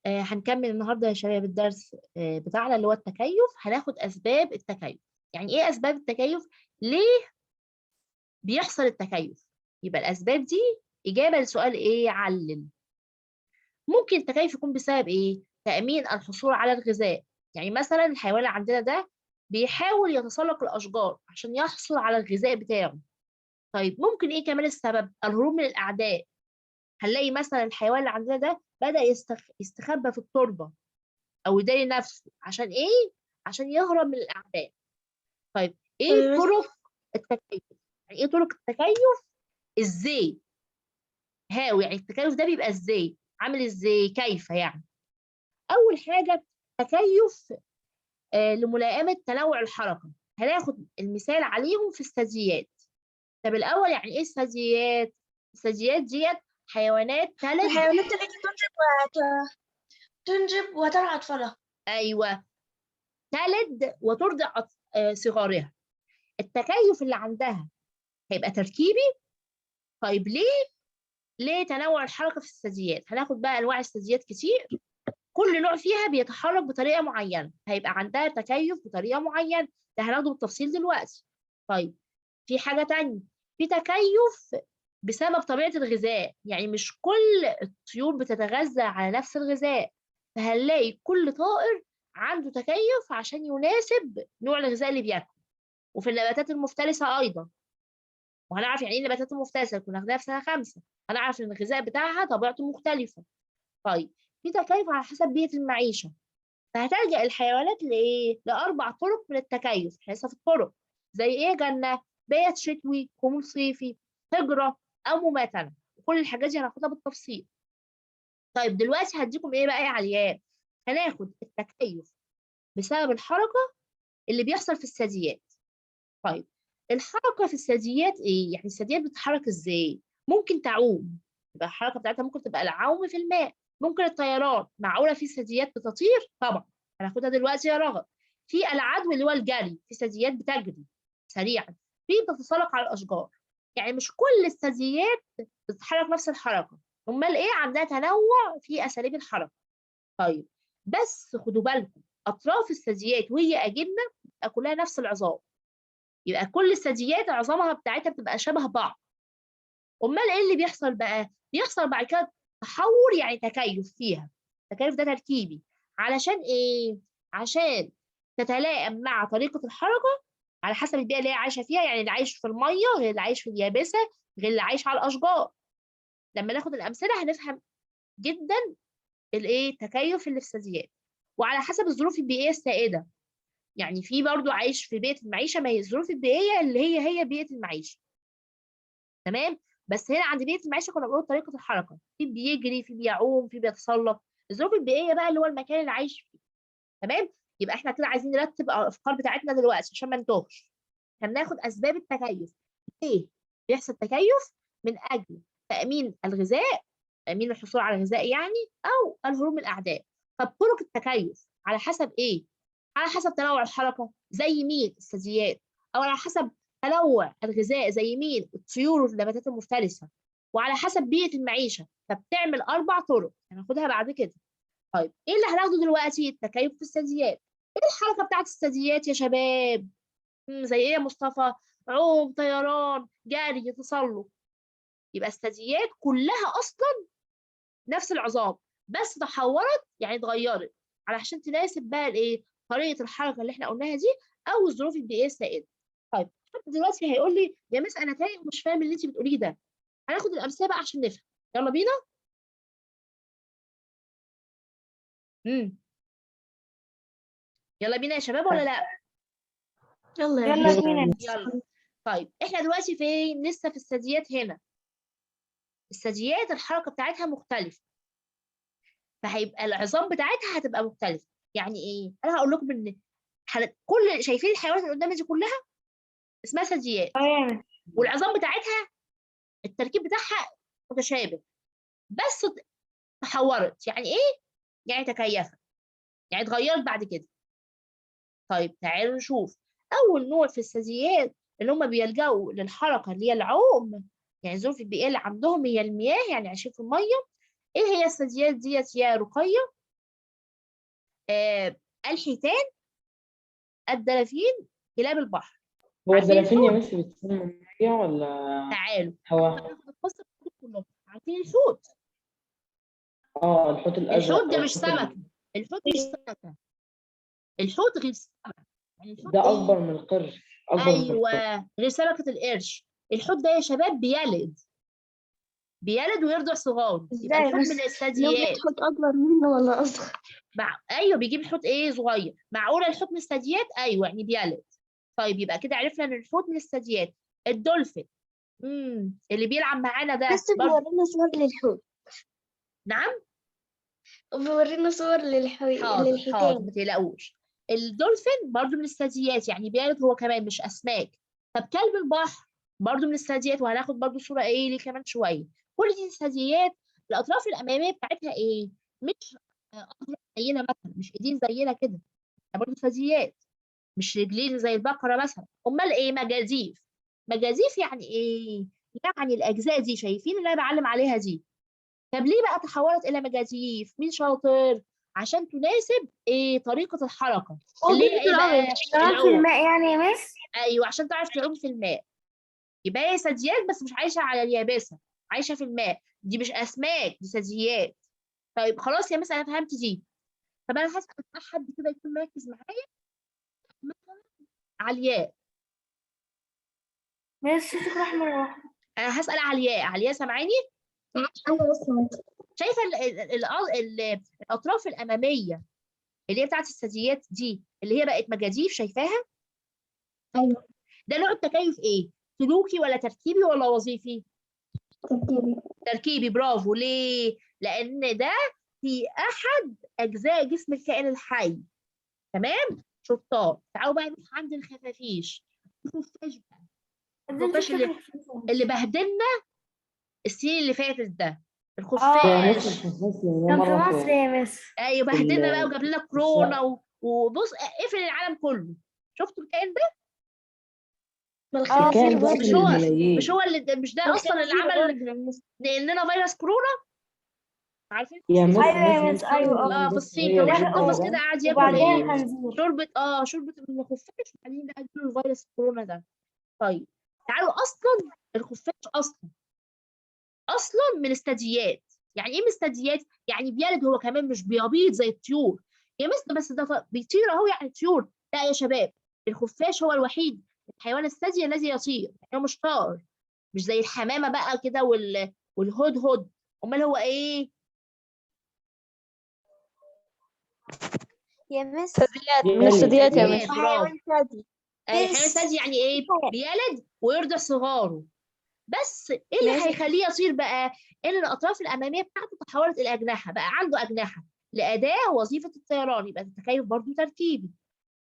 هنكمل النهارده يا شباب الدرس بتاعنا اللي هو التكيف. هناخد أسباب التكيف. يعني إيه أسباب التكيف؟ ليه بيحصل التكيف؟ يبقى الأسباب دي إجابة لسؤال إيه؟ علل. ممكن التكيف يكون بسبب إيه؟ تأمين الحصول على الغذاء. يعني مثلا الحيوان اللي عندنا ده بيحاول يتسلق الأشجار عشان يحصل على الغذاء بتاعه. طيب ممكن إيه كمان السبب؟ الهروب من الأعداء. هنلاقي مثلا الحيوان اللي عندنا ده بدأ يستخبى في التربة أو يداري نفسه. عشان إيه؟ عشان يهرب من الأعداء. طيب إيه طرق التكيف؟ يعني إيه طرق التكيف؟ إزاي؟ هاو يعني التكيف ده بيبقى إزاي؟ عامل إزاي؟ كيف يعني؟ أول حاجة تكيف لملائمة تنوع الحركة. هناخد المثال عليهم في الثدييات. طب الأول يعني إيه الثدييات؟ الثدييات ديت حيوانات تلد. الحيوانات التي تنجب وترعى أطفالها. أيوه، تلد وترضع صغارها. التكيف اللي عندها هيبقى تركيبي. طيب ليه تنوع الحركة في الثدييات؟ هناخد بقى أنواع الثدييات كتير، كل نوع فيها بيتحرك بطريقة معينة، هيبقى عندها تكيف بطريقة معينة. ده هناخده بالتفصيل دلوقتي. طيب في حاجة تانية، في تكيف بسبب طبيعة الغذاء. يعني مش كل الطيور بتتغذى على نفس الغذاء، فهنلاقي كل طائر عنده تكيف عشان يناسب نوع الغذاء اللي بياكله. وفي النباتات المفترسة أيضا، وهنعرف يعني ايه النباتات المفترسه، كنا خدناها في سنه 5. هنعرف ان الغذاء بتاعها طبيعته مختلفه. طيب في تكيف على حسب بيئه المعيشه، فهتلجأ الحيوانات لايه؟ لاربع طرق من التكيف. احنا لسه في الطرق. زي ايه؟ جنه، بيت شتوي، كمون صيفي، هجره، او مماتنه. كل الحاجات دي هناخدها بالتفصيل. طيب دلوقتي هديكم ايه بقى يا عليان؟ هناخد التكيف بسبب الحركه اللي بيحصل في الثدييات. طيب الحركة في الثدييات إيه؟ يعني الثدييات بتتحرك إزاي؟ ممكن تعوم، يبقى الحركة بتاعتها ممكن تبقى العوم في الماء. ممكن الطيران. معقولة في ثدييات بتطير؟ طبعا، هناخدها دلوقتي يا رغد. في العدو اللي هو الجري، في ثدييات بتجري سريعا. في بتتسلق على الأشجار. يعني مش كل الثدييات بتتحرك نفس الحركة. أمال إيه؟ عندها تنوع في أساليب الحركة. طيب بس خدوا بالكم، أطراف الثدييات وهي أجنة بتبقى كلها نفس العظام. يبقى كل الثدييات عظامها بتاعتها بتبقى شبه بعض. امال ايه اللي بيحصل بقى؟ بيحصل بعد كده تحور، يعني تكيف فيها. التكيف ده تركيبي. علشان ايه؟ عشان تتلائم مع طريقه الحركه على حسب البيئه اللي هي عايشه فيها. يعني اللي عايش في الميه غير اللي عايش في اليابسه غير اللي عايش على الاشجار. لما ناخد الامثله هنفهم جدا الايه التكيف اللي في الثدييات. وعلى حسب الظروف البيئيه السائده. يعني في برضو عايش في بيئه المعيشه، ما هي الظروف البيئيه اللي هي بيئه المعيشه. تمام. بس هنا عند بيئه المعيشه كنا بنقول طريقه الحركه، في بيجري، في بيعوم، في بيتسلق. الظروف البيئيه بقى اللي هو المكان اللي عايش فيه. تمام. يبقى احنا كده عايزين نرتب الافكار بتاعتنا دلوقتي عشان ما نتوهش. هناخد اسباب التكيف. ليه بيحصل تكيف؟ من اجل تامين الغذاء، تامين الحصول على الغذاء يعني، او الهروب من الاعداء. طب طرق التكيف على حسب ايه؟ على حسب تنوع الحركه زي مين؟ الثدييات. او على حسب تنوع الغذاء زي مين؟ الطيور والنباتات المفترسه. وعلى حسب بيئه المعيشه، فبتعمل اربع طرق هناخدها بعد كده. طيب ايه اللي هناخده دلوقتي؟ التكيف في الثدييات. ايه الحركه بتاعت الثدييات يا شباب؟ زي ايه يا مصطفى؟ عوم، طيران، جري، تسلق. يبقى الثدييات كلها اصلا نفس العظام، بس تحورت يعني اتغيرت علشان تناسب بقى الايه؟ طريقه الحركه اللي احنا قلناها دي، او الظروف البيئيه السائده. طيب حد دلوقتي هيقول لي يا مس انا تايه ومش فاهم اللي انت بتقوليه ده. هناخد الامثله بقى عشان نفهم. يلا بينا. امم يلا بينا يا شباب ولا لا؟ يلا بينا. يلا. طيب احنا دلوقتي فين؟ لسه في الثدييات هنا. الثدييات الحركه بتاعتها مختلفه، فهيبقى العظام بتاعتها هتبقى مختلفه. يعني ايه؟ انا هقول لكم ان كل شايفين الحيوانات اللي قدامنا دي كلها اسمها ثدييات، والعظام بتاعتها التركيب بتاعها متشابه، بس تحورت. يعني ايه؟ يعني تكيفت، يعني اتغيرت بعد كده. طيب تعالوا نشوف. اول نوع في الثدييات اللي هم بيلجأوا للحركه اللي هي العوم. يعني الظروف البيئيه اللي عندهم هي المياه، يعني عايشين في الميه. ايه هي الثدييات ديت يا رقيه؟ الحيتان، الدلافين، كلاب البحر. هو عارفين الدلافين يا الحوت؟ مس بتكون من ميه ولا تعالوا هوا؟ ناخد القصه كلها. عارفين الحوت؟ الحوت الازرق الحوت ده او مش الحوت سمكه، الحوت مش سمكه، الحوت غير السمكه. يعني الحوت ده ايه؟ اكبر من القرش، اكبر من ايوه، القرش. غير سمكه القرش. الحوت ده يا شباب بيلد ويرضع صغار، يبقى ازاي الحوت بس؟ من لو الثدييات. بيحط اكبر منه ولا اصغر؟ ايوه بيجيب الحوت ايه صغير. معقوله الحوت من الثدييات؟ ايوه يعني بيلد. طيب يبقى كده عرفنا ان الحوت من الثدييات. الدولفين اللي بيلعب معانا ده بس برضه. بيورينا صور للحوت، نعم. وبيورينا صور حاضر حاضر، للحيتان. ما تقلقوش. الدولفين برضو من الثدييات، يعني بيلد هو كمان مش اسماك. طب كلب البحر برضو من الثدييات، وهناخد برضو صورة ايه ليه كمان شوية. كل دي ثدييات. الاطراف الامامية بتاعتها ايه؟ مش اطراف زينا مثلا، مش ايدين زينا كده. برضو ثدييات. مش رجلين زي البقرة مثلا. امال ايه؟ مجازيف. مجازيف يعني ايه؟ يعني الاجزاء دي شايفين اللي انا بعلم عليها دي. طب ليه بقى تحولت الى مجازيف؟ مين شاطر؟ عشان تناسب ايه طريقه الحركه اللي هي ايه بقى؟ تمام في العوم. الماء يعني يا مس. ايوه عشان تعرف تعوم في الماء. يبقى هي ثدييات بس مش عايشه على اليابسه، عايشه في الماء. دي مش اسماك، دي ثدييات. طيب خلاص يا مس انا فهمت دي. طب انا هسال حد كده يكون مركز معايا. مثلا علياء. مس صوتك راح مرة واحدة. انا هسال علياء. علياء سامعاني؟ ايوه بس شايفه الاطراف الاماميه اللي هي بتاعت الثدييات دي اللي هي بقت مجاديف، شايفاها؟ ايوه ده نوع التكيف ايه؟ سلوكي ولا تركيبي ولا وظيفي؟ ترتيبي. تركيبي، برافو. ليه؟ لان ده في احد اجزاء جسم الكائن الحي. تمام. شطار. تعالوا بقى نروح عند الخفافيش. الخفاش بقى. الخفاش اللي بهدلنا السنين اللي فاتت ده. يا مس الخفاش. الخفاش يعني كان في مره مصر يا مس. ايوه في بهدلنا بقى وجاب لنا كورونا الشقة. وبص قفل العالم كله. شفتوا الكائن ده؟ الكائن ده مش قتل هو الملايين. مش ده اصلا اللي عمل نقل لنا فيروس كورونا؟ عارفين يا القصه مس دي؟ ايوه يا مس مس، ايوه اه في بس الصين هي كان واحد قفص الذكرى كده ده قاعد ياكل وبعدين ايه الخنزير. شوربه من الخفاش، وبعدين بقى ادوا له فيروس كورونا ده. طيب تعالوا. اصلا الخفاش اصلا من الثدييات. يعني ايه من الثدييات؟ يعني بيلد هو كمان، مش بيبيض زي الطيور. يا مس بس ده بيطير اهو يعني طيور. لا يا شباب، الخفاش هو الوحيد الحيوان الثدي الذي يطير، يعني هو مش طائر. مش زي الحمامه بقى كده والهدهد. امال هو ايه؟ يا مس ثدييات، من يلد الثدييات يا ثدييات، مس. برافو. حيوان ثدي. الحيوان الثدي يعني ايه؟ بيلد ويرضع صغاره. بس ايه اللي ماشي. هيخليه يطير بقى؟ ان الاطراف الاماميه بتاعته تحولت الى اجنحه، بقى عنده اجنحه لاداه وظيفه الطيران. يبقى التكيف برضه تركيبي.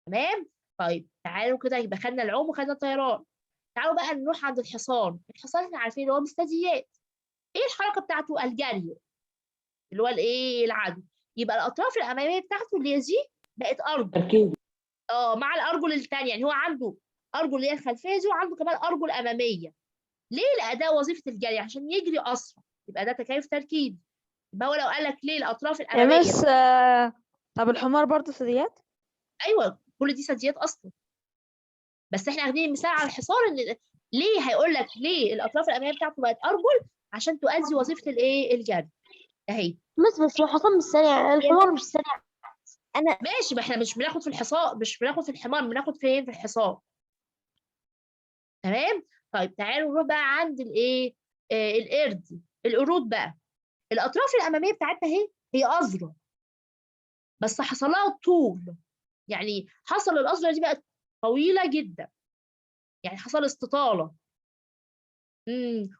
تمام. طيب تعالوا كده، يبقى خدنا العوم وخدنا الطيران. تعالوا بقى نروح عند الحصان. الحصان احنا عارفين اللي هو من الثدييات. ايه الحركه بتاعته؟ الجري، اللي هو الايه العدو. يبقى الاطراف الاماميه بتاعته اللي هي دي بقت ارجل. تركيب. مع الارجل الثانيه، يعني هو عنده ارجل اللي هي الخلفيه دي، وعنده كمان ارجل اماميه. ليه؟ لأداء وظيفة الجري عشان يجري أسرع. يبقى ده تكيف تركيبي. يبقى هو لو قال لك ليه الأطراف يا الأمامية مس طب الحمار برضه ثدييات؟ أيوه كل دي ثدييات أصلا. بس إحنا واخدين مثال على الحصان. إن ليه هيقول لك ليه الأطراف الأمامية بتاعته بقت أرجل؟ عشان تؤدي وظيفة الإيه الجري. أهي. بس الحصان مش سريع، الحمار مش سريع. انا ماشي، ما إحنا مش بناخد في الحصان، مش بناخد في الحمار، بناخد فين؟ في الحصان. تمام. طيب تعالوا نروح بقى عند الإيه القرد. القرود بقى. الأطراف الأمامية بتاعتها هي أذرع، بس حصل لها طول. يعني حصل الأذرع دي بقت طويلة جدا، يعني حصل استطالة.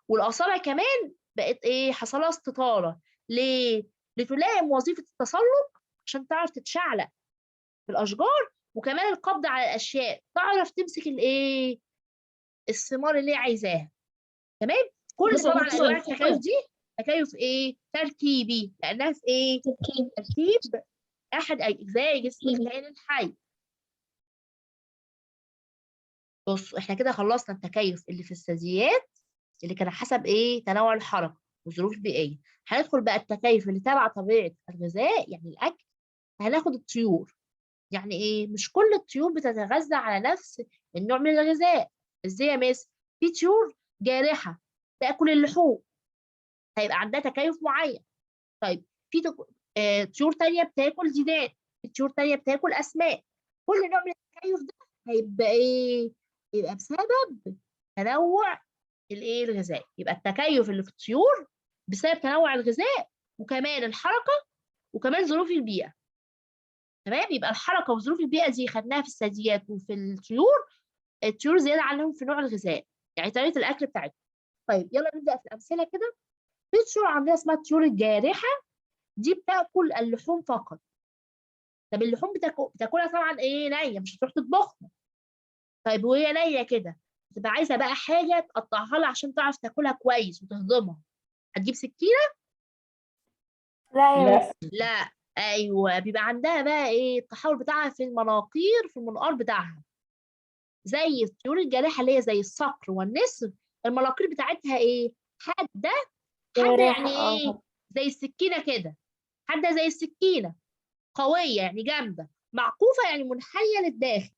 والأصابع كمان بقت إيه؟ حصل لها استطالة. ليه؟ لتلائم وظيفة التسلق، عشان تعرف تتشعلق في الأشجار، وكمان القبض على الأشياء، تعرف تمسك الإيه؟ الثمار اللي هي عايزاها. تمام؟ كل طبعا أنواع التكيف دي تكيف إيه؟ تركيبي، لأنها في إيه؟ تركيب أحد أجزاء جسم الكائن الحي. بص احنا كده خلصنا التكيف اللي في الثدييات، اللي كان حسب ايه تنوع الحركه والظروف البيئيه. هندخل بقى التكيف اللي تبع طبيعه الغذاء، يعني الاكل. هناخد الطيور. يعني ايه؟ مش كل الطيور بتتغذى على نفس النوع من الغذاء. ازاي يا مس؟ في طيور جارحه تاكل اللحوم، هيبقى عندها تكيف معين. طيب في طيور تانية بتاكل ديدان، في طيور تانية بتاكل اسماك. كل نوع من التكيف ده هيبقى ايه؟ يبقى بسبب تنوع الايه الغذائي. يبقى التكيف اللي في الطيور بسبب تنوع الغذاء، وكمان الحركه، وكمان ظروف البيئه. تمام؟ يبقى الحركه وظروف البيئه دي خدناها في الثدييات وفي الطيور. الطيور زياده عنهم في نوع الغذاء، يعني طريقه الاكل بتاعتهم. طيب يلا نبدا في الامثله كده. في طيور عندنا اسمها الطيور الجارحه، دي بتاكل اللحوم فقط. طب اللحوم بتاكلها طبعا ايه؟ نيه، مش هتروح تطبخها. طيب وهي نيه كده تبقى عايزه بقى حاجه تقطعها لها عشان تعرف تاكلها كويس وتهضمها، هتجيب سكينه؟ لا يا لا. مس. لا. ايوه، بيبقى عندها بقى ايه؟ التحول بتاعها في المناقير، في المنقار بتاعها. زي الطيور الجارحه اللي هي زي الصقر والنسر، المناقير بتاعتها ايه؟ حاده. حاده يعني جارحة ايه؟ زي السكينه كده. حاده زي السكينه، قويه يعني جامده، معقوفه يعني منحيه للداخل.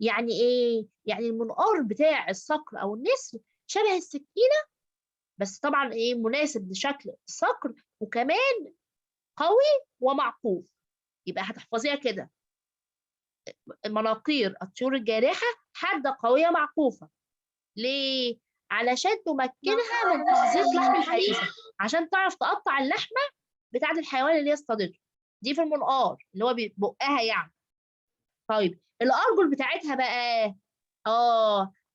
يعني ايه؟ يعني المنقار بتاع الصقر او النسر شبه السكينه، بس طبعا ايه؟ مناسب لشكل الصقر، وكمان قوي ومعقوف. يبقى هتحفظيها كده: المناقير الطيور الجارحة حادة قوية معقوفة. ليه؟ علشان تمكنها من تمزيق لحم الفريسة، عشان تعرف تقطع اللحمة بتاعة الحيوان اللي هي اصطادته. دي في المنقار اللي هو بقها يعني. طيب الأرجل بتاعتها بقى،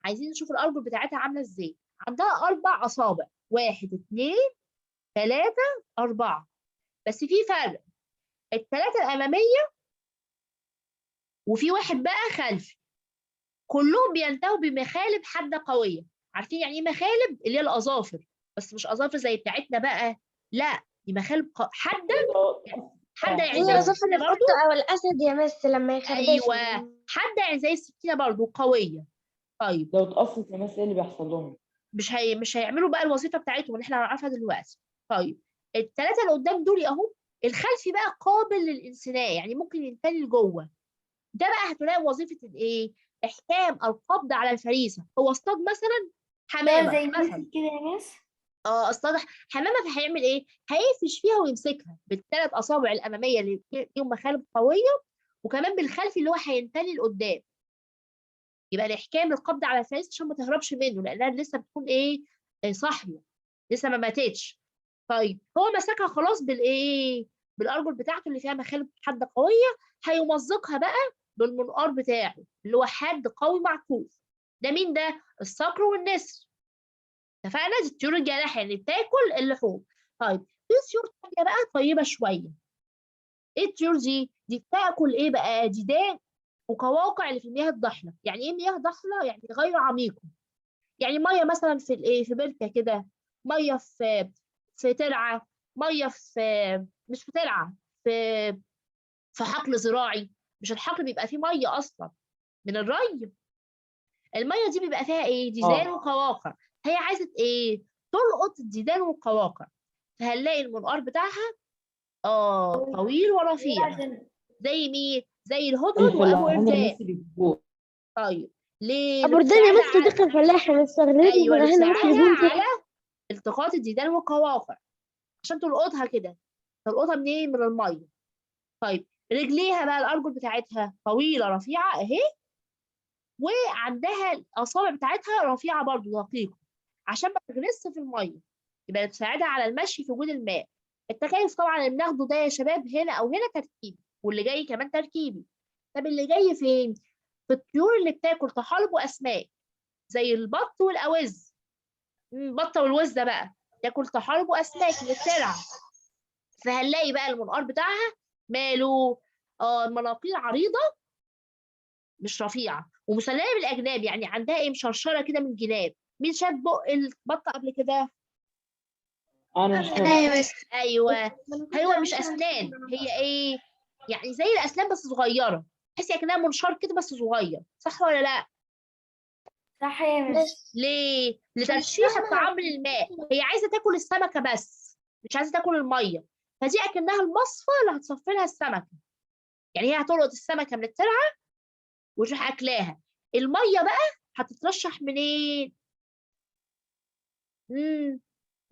عايزين نشوف الأرجل بتاعتها عاملة ازاي. عندها 4 أصابع، 1 2 3 4. بس في فرق: ال3 الأمامية، وفي واحد بقى خلفي. كلهم بينتهوا بمخالب حادة قوية. عارفين يعني ايه مخالب؟ اللي هي الأظافر، بس مش أظافر زي بتاعتنا بقى، لا، دي مخالب حادة. حادة يعني زي هي أظافر السكينة برضو. القط أو الأسد يا مس لما يخربشوا. أيوه، حادة يعني زي السكينة برضو، قوية. طيب لو اتقصت يا مس ايه اللي بيحصل لهم؟ مش هيعملوا بقى الوظيفة بتاعتهم اللي احنا هنعرفها دلوقتي. طيب ال3 اللي قدام دول اهو، الخلفي بقى قابل للانثناء، يعني ممكن ينتقل لجوه. ده بقى هتلاقي وظيفة الايه؟ احكام القبض على الفريسة. هو اصطاد مثلا ده حمامة زي مثلا، كده يا مس. اصطاد حمامة، فهيعمل ايه؟ هيقفش فيها ويمسكها بال3 أصابع الأمامية اللي فيهم مخالب قوية، وكمان بالخلفي اللي هو هينتني لقدام. يبقى الإحكام القبض على الفريسة عشان ما تهربش منه، لأنها لسه بتكون ايه؟ صاحية، لسه ما ماتتش. طيب هو مسكها خلاص بالايه؟ بالارجل بتاعته اللي فيها مخالب حاده قويه، هيمزقها بقى بالمنقار بتاعه اللي هو حاد قوي معكوف. ده مين ده؟ الصقر والنسر. اتفقنا؟ دي الطيور الجارحه اللي بتاكل اللحوم. طيب في طيور تانيه بقى طيبه شويه. ايه الطيور دي؟ دي بتاكل ايه بقى؟ ديدان وقواقع اللي في المياه الضحله. يعني ايه مياه ضحله؟ يعني غير عميقه. يعني ميه مثلا في الايه؟ في بركه كده، ميه في ترعه، ميه في، مش في ترعه، في حقل زراعي. مش الحقل بيبقى فيه ميه اصلا من الري؟ الميه دي بيبقى فيها ايه؟ ديدان وقواقع. هي عايزه ايه؟ تلقط الديدان والقواقع. فهنلاقي المنقار بتاعها طويل ورفيع. زي مين؟ زي الهدهد وابو الفلاحين اللي قردان. مس بيجيبوه. طيب ليه؟ أبو ردان يا لتساعدها مس وديك الفلاحة مستغربين ايوه، هنا مس لتساعدها بنتي. على التقاط الديدان والقواقع، عشان تلقطها كده. تلقطها منين؟ من الميه. طيب رجليها بقى، الارجل بتاعتها طويله رفيعه اهي، وعندها الاصابع بتاعتها رفيعه برضو دقيقه، عشان ما تغرسش في الميه. يبقى بتساعدها على المشي في وجود الماء. التكيف طبعا اللي بناخده ده يا شباب هنا او هنا تركيبي، واللي جاي كمان تركيبي. طب اللي جاي فين؟ في الطيور اللي بتاكل طحالب واسماك، زي البط والاوز. البطه والوز ده بقى تاكل طحالب واسماك من الترع. فهنلاقي بقى المنقار بتاعها ماله؟ المناقير عريضه مش رفيعه، ومسلمه بالاجناب، يعني عندها ايه؟ مشرشره كده من الجناب. مين شاف بق البطه قبل كده؟ انا مش فاهم. أيوة بس. ايوه. هو مش اسنان، هي ايه؟ يعني زي الاسنان بس صغيره، تحسي اكنها منشار كده بس صغير، صح ولا لا؟ صح يا مس. ليه؟ لترشيح الطعام من الماء. هي عايزه تاكل السمكه بس، مش عايزه تاكل الميه. فدي اكنها المصفى اللي هتصفي لها السمكه. يعني هي هتلقط السمكه من الترعه وتروح اكلاها. الميه بقى هتترشح منين؟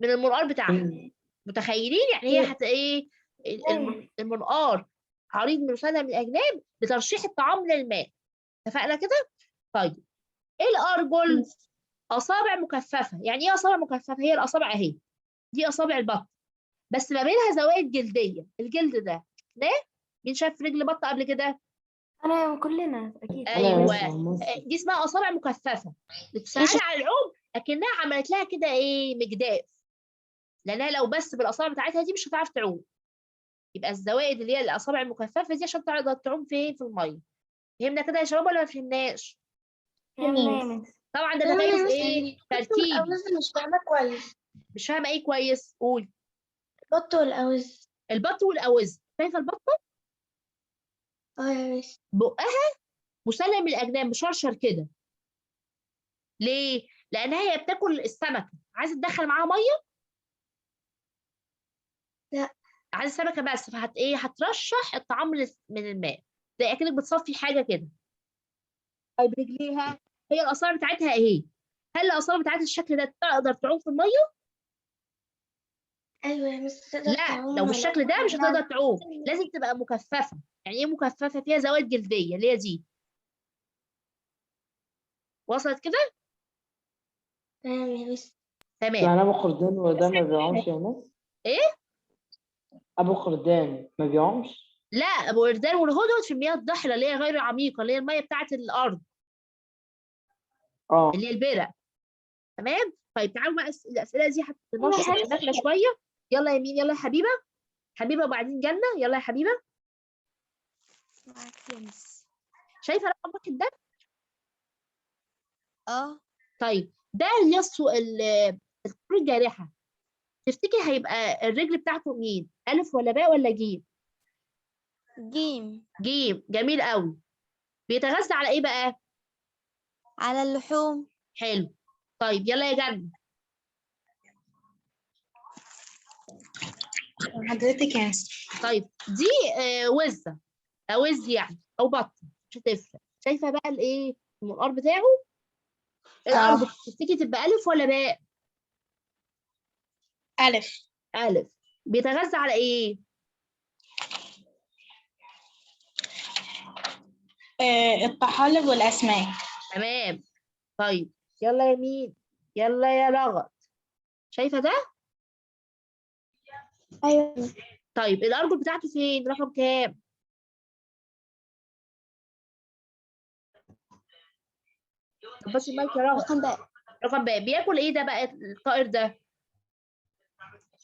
من المنقار بتاعها. متخيلين؟ يعني هي ايه، المنقار عريض مرسله من الاجناب لترشيح الطعام للماء. اتفقنا كده؟ طيب ايه الارجل؟ اصابع مكثفه. يعني ايه اصابع مكثفه؟ هي الاصابع اهي، دي اصابع البط، بس ما بينها زوائد جلديه. الجلد ده شفناه؟ مين شاف رجل بط قبل كده؟ أنا كلنا أكيد. انا يا ايوه، مصر. دي اسمها اصابع مكثفه، بتساعدها على العوم، لكنها عملت لها كده ايه، مجداف. لانها لو بس بالاصابع بتاعتها دي مش هتعرف تعوم. يبقى الزوائد اللي هي الاصابع المكثفه دي عشان تقدر تعوم فين؟ في الميه. فهمنا كده يا شباب ولا ما فهمناش؟ طبعا ده تكيف ايه؟ تركيبي. مش فاهمة كويس. مش فاهمه ايه كويس؟ قول. البط والأوز. البط والاوز. شايفه البطه يا مس. بقها مسلم الاجناب، مشرشر كده. ليه؟ لانها هي بتاكل السمكه، عايزه تدخل معاها ميه؟ لا. عايزه سمكه بس، فهت ايه، هترشح الطعام من الماء، زي اكنك بتصفي حاجه كده. طيب رجليها، هي الاصابع بتاعتها اهي، هل الاصابع بتاعتها الشكل ده تقدر تعوم في الميه؟ أيوة يا مس، تقدر لا، تعوم لو بالشكل ده مش هتقدر تعوم، لازم تبقى مكثفه. يعني ايه مكثفه؟ فيها زوائد جلديه اللي هي دي. وصلت كده؟ تمام يا مس. تمام. يعني ابو خردان وده ما بيعومش يا ناس؟ ايه؟ ابو خردان ما بيعومش؟ لا، ابو وردان والهدهد في المياه الضحله اللي هي غير عميقه، اللي هي الميه بتاعت الارض، اللي هي البرق. تمام. طيب تعالوا بقى الاسئله دي هتنشط دماغنا شويه. يلا يا مين، يلا يا حبيبه. حبيبه وبعدين جنه، يلا يا حبيبه. معاك يا مس. شايفه رقم واحد ده؟ طيب ده الطيور الجارحه، تفتكر هيبقى الرجل بتاعته مين؟ الف ولا باء ولا جيم؟ جيم. جيم. جميل قوي. بيتغذى على ايه بقى؟ على اللحوم. حلو. طيب يلا يا جنة. حضرتك يا مس. طيب دي وزة أو وز يعني، أو بطة، مش هتفرق. شايفة بقى الإيه؟ المنقار بتاعه؟ الأرض تفتكري تبقى ألف ولا باء؟ ألف. ألف. بيتغذى على إيه؟ الطحالب والأسماك. تمام. طيب يلا يا مين؟ يلا يا رغد. شايفة ده؟ أيوة. طيب الأرجل بتاعته فين؟ رقم كام؟ طب بس المايك يا رغد. رقم باء. رقم باء. بياكل إيه ده بقى الطائر ده؟